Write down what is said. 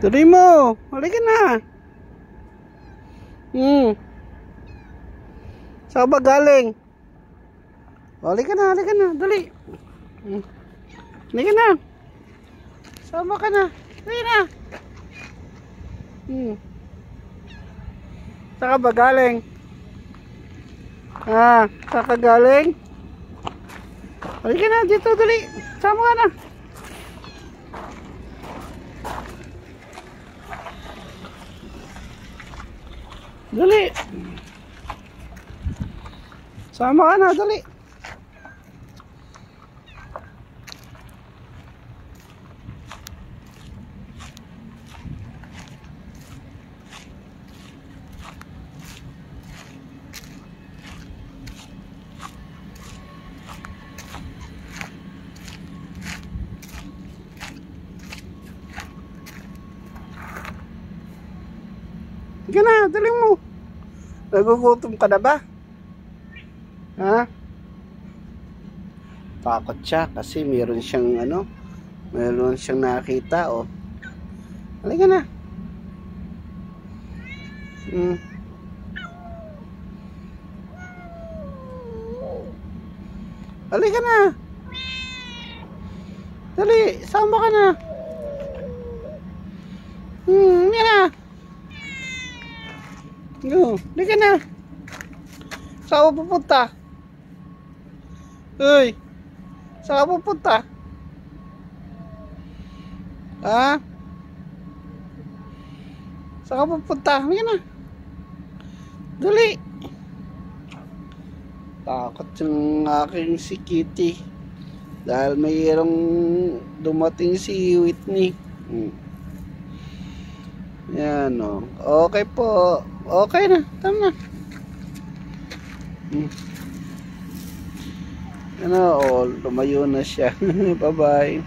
Tuloy mo. Halika na. Saan ba galing? Halika na, halika na. Dali. Halika na. Sama ka na. Halika na. Saan ka ba galing? Saan ka galing? Halika na, dito, dali. Sama ka na. Dali. Sama ka na, dali. Sige na, dali mo. Nagugutom ka na ba? Ha? Takot siya kasi meron siyang meron siyang nakita, oh. Halika na. Halika na. Dali, sama ka na. Yan na. Halika na. Saan ka pupunta? Uy, saan ka pupunta? Ha? Saan ka pupunta? Halika na. Dali. Takot yung aking si Kitty dahil mayroong dumating si Whitney. Yan, o. Okay po. Okay na. Tama na. Lumayo na siya. Bye-bye.